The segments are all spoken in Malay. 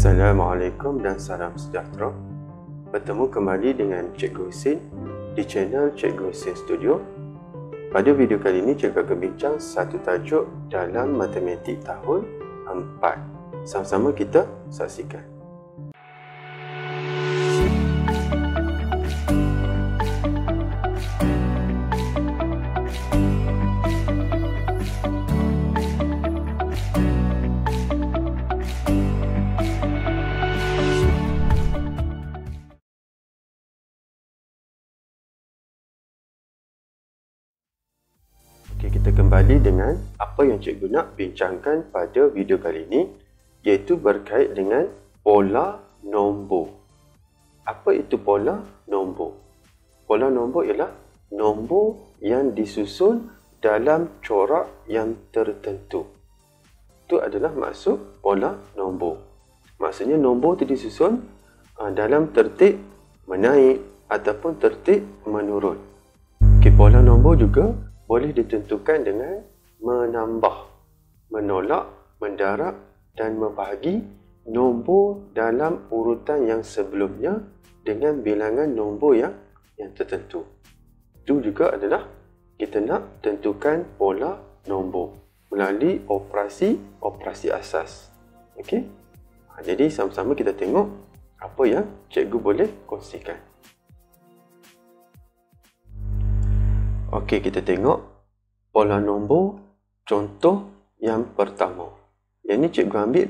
Assalamualaikum dan salam sejahtera. Bertemu kembali dengan Cikgu Husin di channel Cikgu Husin Studio. Pada video kali ini, Cikgu akan bincang satu tajuk dalam matematik tahun 4. Sama-sama kita saksikan. Kita kembali dengan apa yang cikgu nak bincangkan pada video kali ini, iaitu berkait dengan pola nombor. Apa itu pola nombor? Pola nombor ialah nombor yang disusun dalam corak yang tertentu. Itu adalah maksud pola nombor. Maksudnya nombor itu disusun dalam tertib menaik ataupun tertib menurun. Pola nombor juga boleh ditentukan dengan menambah, menolak, mendarab dan membahagi nombor dalam urutan yang sebelumnya dengan bilangan nombor yang tertentu. Itu juga adalah kita nak tentukan pola nombor melalui operasi asas. Okey? Jadi sama-sama kita tengok apa yang cikgu boleh kongsikan. Okey, kita tengok pola nombor contoh yang pertama. Yang ni cikgu ambil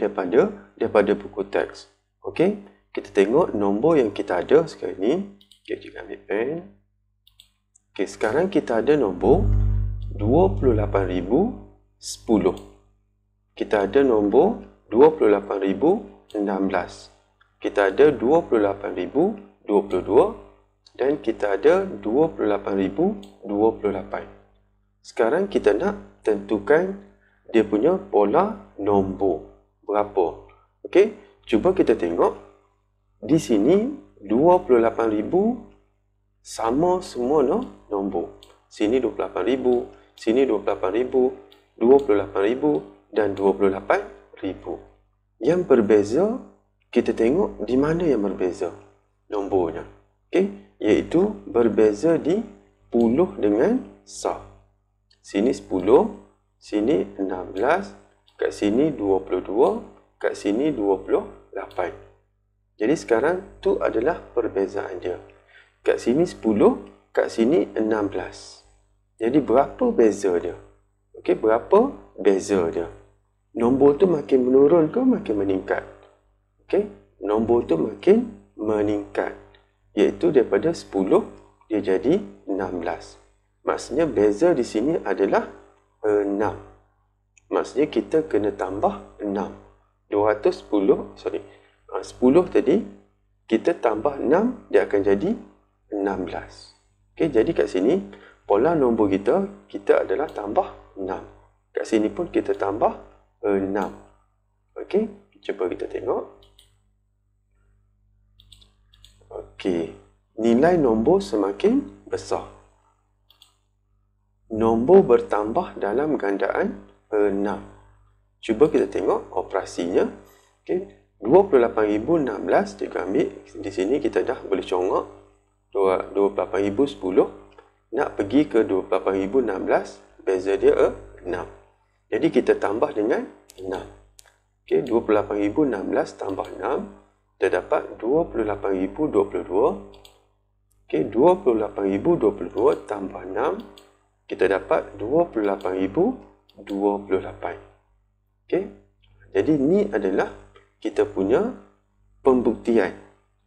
daripada buku teks. Okey, kita tengok nombor yang kita ada sekarang ni. Okey, cikgu ambil pen. Okey, sekarang kita ada nombor 28,010. Kita ada nombor 28,016. Kita ada 28,022. Dan kita ada 28,028. Sekarang kita nak tentukan dia punya pola nombor. Berapa? Okey, cuba kita tengok. Di sini 28,000 sama semua nombor. Sini 28,000, sini 28,000, 28,000 dan 28,000. Yang berbeza, kita tengok di mana yang berbeza nombornya. Okey, iaitu berbeza di puluh dengan sah. Sini 10, sini 16, kat sini 22, kat sini 28. Jadi sekarang tu adalah perbezaan dia. Kat sini 10, kat sini 16. Jadi berapa beza dia? Okey, berapa beza dia? Nombor tu makin menurun ke makin meningkat? Okey, nombor tu makin meningkat. Iaitu daripada 10 dia jadi 16. Maksudnya beza di sini adalah 6. Maksudnya kita kena tambah 6. 10 tadi kita tambah 6 dia akan jadi 16. Okey, jadi kat sini pola nombor kita adalah tambah 6. Kat sini pun kita tambah 6. Okey, cuba kita tengok. Okey, nilai nombor semakin besar. Nombor bertambah dalam gandaan 6. Cuba kita tengok operasinya. Okey, 28,016 kita ambil. Di sini kita dah boleh congak 28,010 nak pergi ke 28,016, beza dia 6. Jadi kita tambah dengan 6. Okey, 28,016 tambah 6. Kita dapat 28,022. Okey, 28,022 tambah 6. Kita dapat 28,028. Okey. Jadi ni adalah kita punya pembuktian.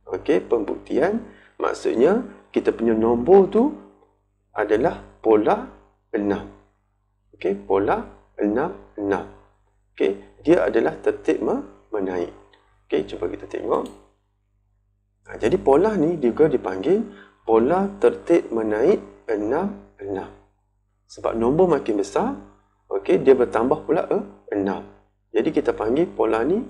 Okey, pembuktian maksudnya kita punya nombor tu adalah pola 6. Okey, pola 6, 6. Okey, dia adalah tertib menaik. Okey, cuba kita tengok. Jadi pola ni juga dipanggil pola tertib menaik 6, 6. Sebab nombor makin besar, okey, dia bertambah pula 6. Jadi kita panggil pola ni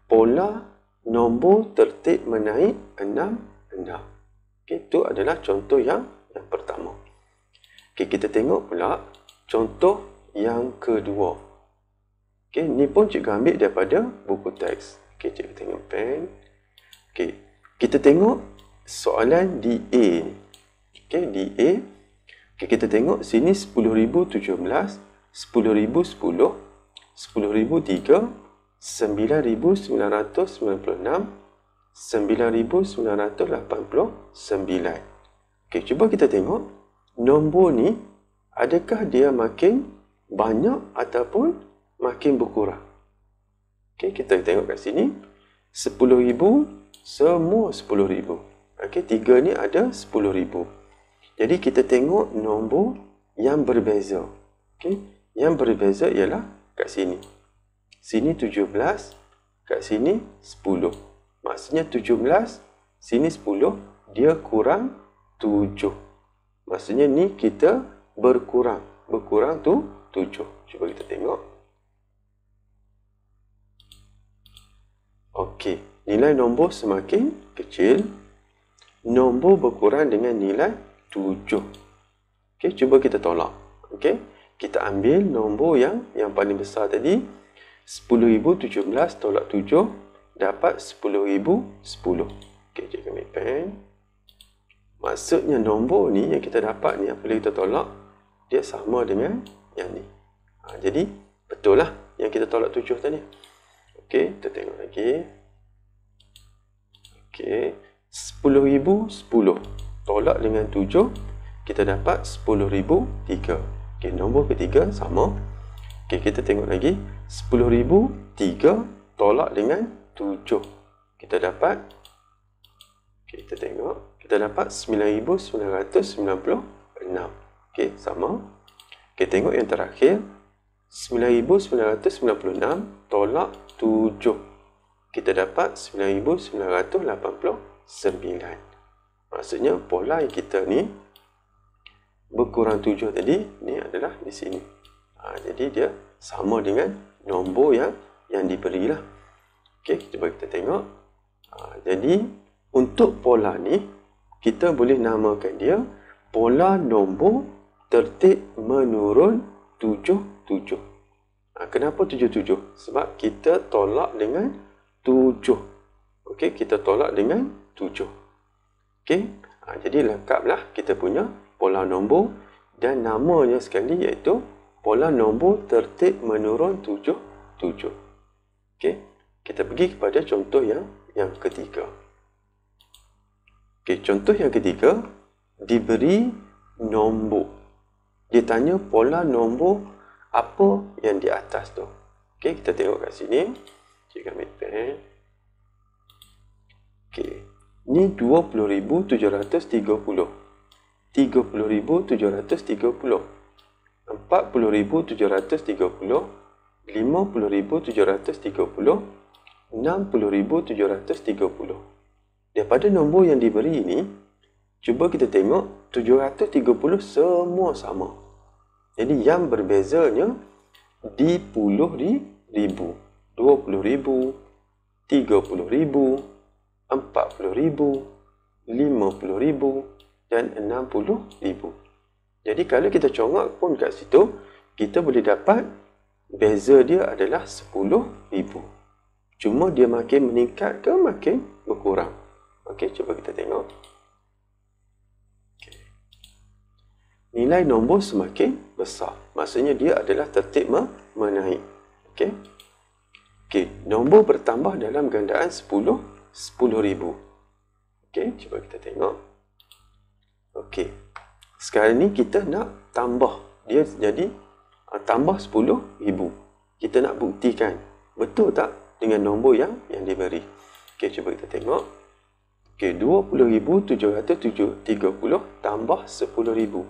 pola nombor tertib menaik 6, 6. Okey, itu adalah contoh yang pertama. Okey, kita tengok pula contoh yang kedua. Okey, ni pun cikgu ambil daripada buku teks. Okey, cikgu tengok pen. Okey, kita tengok soalan DA ni. Okey, DA. Okey, kita tengok sini 10,017, 10,010, 10,003, 9,996, 9,989. Okey, cuba kita tengok nombor ni adakah dia makin banyak ataupun makin berkurang. Okey, kita tengok kat sini 10,000 semua 10,000. Okey, 3 ni ada 10,000. Jadi kita tengok nombor yang berbeza. Okey, yang berbeza ialah kat sini. Sini 17, kat sini 10. Maksudnya 17, sini 10, dia kurang 7. Maksudnya ni kita berkurang. Berkurang tu 7. Cuba kita tengok. Okey, nilai nombor semakin kecil. Nombor berkurang dengan nilai 7. Okey, cuba kita tolak. Okey, kita ambil nombor yang paling besar tadi. 10,017 tolak 7 dapat 10,010. Okey, cikgu ambil pen. Maksudnya nombor ni yang kita dapat ni apabila kita tolak, dia sama dengan yang ni. Jadi betul lah yang kita tolak 7 tadi. Okey, kita tengok lagi. Okey, 10,010 tolak dengan 7, kita dapat 10,003. Okey, nombor ketiga sama. Okey, kita tengok lagi. 10,003 tolak dengan 7. Kita dapat, okey, kita tengok. Kita dapat 9,996. Okey, sama. Okey, tengok yang terakhir. 9,996 tolak 7. Kita dapat 9,989. Maksudnya pola yang kita ni berkurang 7 tadi, ni adalah di sini. Jadi dia sama dengan nombor yang diberilah. Okey, cuba kita tengok. Jadi untuk pola ni, kita boleh namakan dia pola nombor tertib menurun 7-7. Kenapa 7-7? Sebab kita tolak dengan 7. Okey, kita tolak dengan 7. Okey, jadi lengkaplah kita punya pola nombor dan namanya sekali iaitu pola nombor tertib menurun 7-7. Okey, kita pergi kepada contoh yang ketiga. Okey, contoh yang ketiga, diberi nombor. Dia tanya pola nombor apa yang di atas tu. Okey, kita tengok kat sini. Cikgu ambil pen. Okey, ni 20,730. 30,730. 40,730. 50,730. 60,730. Daripada nombor yang diberi ini, cuba kita tengok 730 semua sama. Jadi yang berbezanya di puluh ribu. 20,000, 30,000, 40,000, 50,000 dan 60,000. Jadi kalau kita congak pun kat situ, kita boleh dapat beza dia adalah 10,000. Cuma dia makin meningkat ke makin berkurang. Okey, cuba kita tengok. Okay. Nilai nombor semakin besar. Maksudnya dia adalah tertib menaik. Okey. Okey, nombor bertambah dalam gandaan 10,000. Okey, cuba kita tengok. Okey. Sekarang ni kita nak tambah. Dia jadi tambah 10,000. Kita nak buktikan betul tak dengan nombor yang diberi. Okey, cuba kita tengok. Okey, 20,730 tambah 10,000.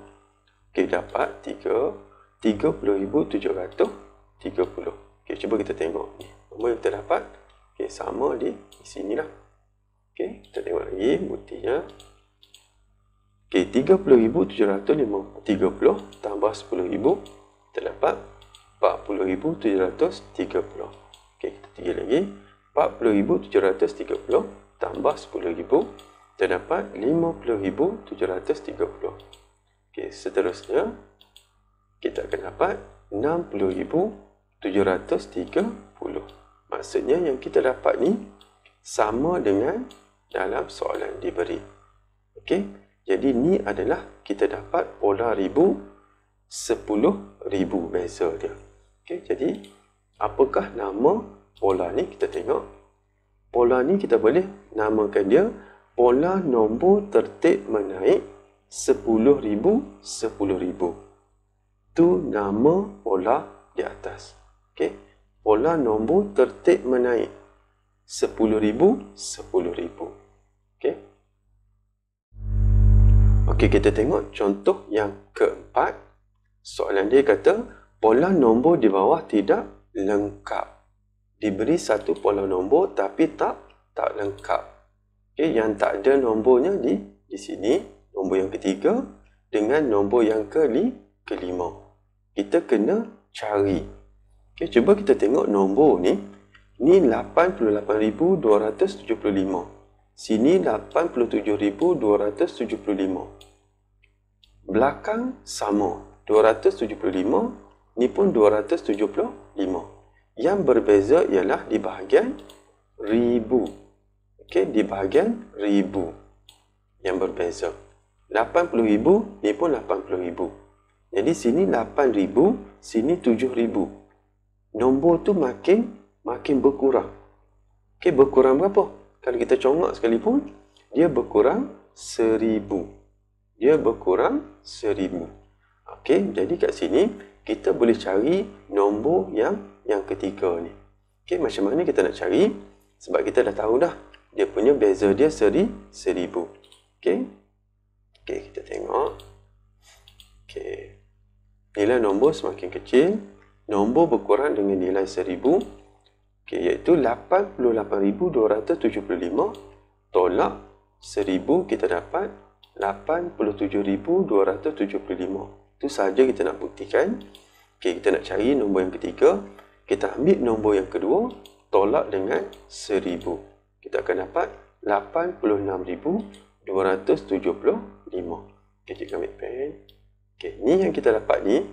Okey, dapat 30,730. Okey, cuba kita tengok ni. Nombor yang kita dapat, okey, sama di sinilah. Okey, kita tengok lagi buktinya. Okey, 30,730 tambah 10,000, kita dapat 40,730. Okey, kita tinggi lagi. 40,730 tambah 10,000, kita dapat 50,730. Okey, seterusnya kita akan dapat 60,730. Maksudnya yang kita dapat ni sama dengan dalam soalan diberi. Okey, jadi ni adalah kita dapat pola ribu, 10,000 beza dia. Okey, jadi apakah nama pola ni? Kita tengok. Pola ni kita boleh namakan dia pola nombor tertib menaik 10,000, 10,000. Tu nama pola di atas. Okey, pola nombor tertib menaik 10,000, 10,000. Okey. Okey, kita tengok contoh yang keempat. Soalan dia kata pola nombor di bawah tidak lengkap. Diberi satu pola nombor tapi tak lengkap. Okey, yang tak ada nombornya di sini, nombor yang ketiga dengan nombor yang kelima. Kita kena cari. Okey, cuba kita tengok nombor ni. Ni 88,275. Sini 87,275. Belakang sama. 275. Ni pun 275. Yang berbeza ialah di bahagian ribu. Okey, di bahagian ribu yang berbeza. 80,000, ni pun 80,000. Jadi sini 8,000, sini 7,000. Nombor tu makin berkurang. Okey, berkurang berapa? Kalau kita congak sekalipun, dia berkurang 1,000. Dia berkurang 1,000. Okey, jadi kat sini kita boleh cari nombor yang ketiga ni. Okey, macam mana kita nak cari? Sebab kita dah tahu dah. Dia punya beza dia 1,000. Okey. Okey, kita tengok. Okey. Nilai nombor semakin kecil. Nombor berkurang dengan nilai 1,000. Okey, iaitu 88,275 tolak 1,000 kita dapat 87,275. Itu sahaja kita nak buktikan. Okey, kita nak cari nombor yang ketiga. Kita ambil nombor yang kedua, tolak dengan 1,000. Kita akan dapat 86,275. Okey, kita ambil pen. Okey, ni yang kita dapat ni.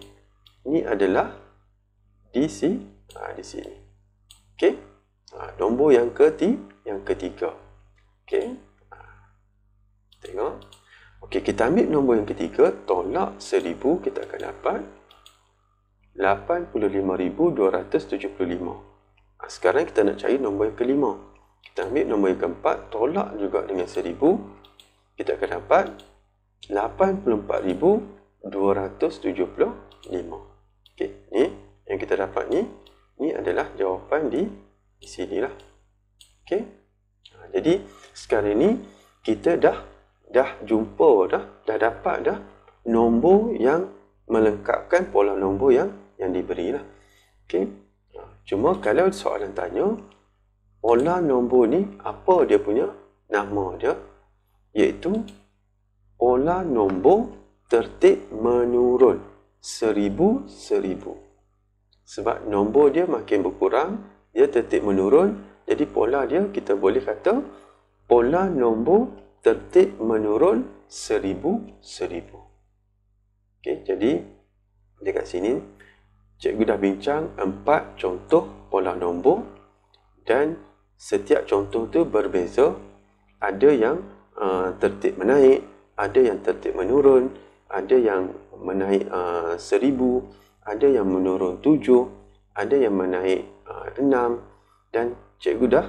Ni adalah di sini. Okey. Nombor yang ketiga. Okey. Tengok. Okey, kita ambil nombor yang ketiga, tolak 1,000, kita akan dapat 85,275. Sekarang kita nak cari nombor yang kelima. Kita ambil nombor yang keempat, tolak juga dengan 1,000. Kita akan dapat 84,275. Okey, ni yang kita dapat ni. Ni adalah jawapan di sinilah. Okey. Jadi sekarang ni kita dah jumpa dah dapat nombor yang melengkapkan pola nombor yang diberilah. Okey. Cuma kalau soalan tanya pola nombor ni apa dia punya nama dia, iaitu pola nombor tertib menurun 1,000. Sebab nombor dia makin berkurang, dia tertib menurun. Jadi pola dia kita boleh kata pola nombor tertib menurun 1,000. Okey, jadi dekat sini cikgu dah bincang 4 contoh pola nombor dan setiap contoh tu berbeza. Ada yang tertib menaik, ada yang tertib menurun, ada yang menaik 1,000, ada yang menurun 7, ada yang menaik 6, dan cikgu dah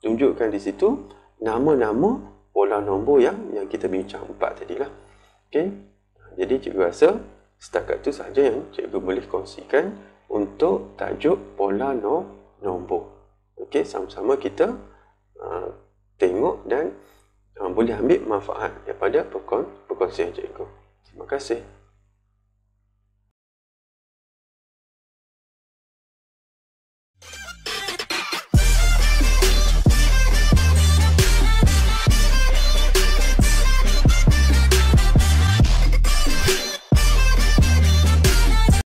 tunjukkan di situ nama-nama pola nombor yang kita bincang 4 tadilah. Okey. Jadi cikgu rasa setakat tu sahaja yang cikgu boleh kongsikan untuk tajuk pola nombor. Okey, sama-sama kita tengok dan boleh ambil manfaat daripada perkongsian cikgu. Terima kasih.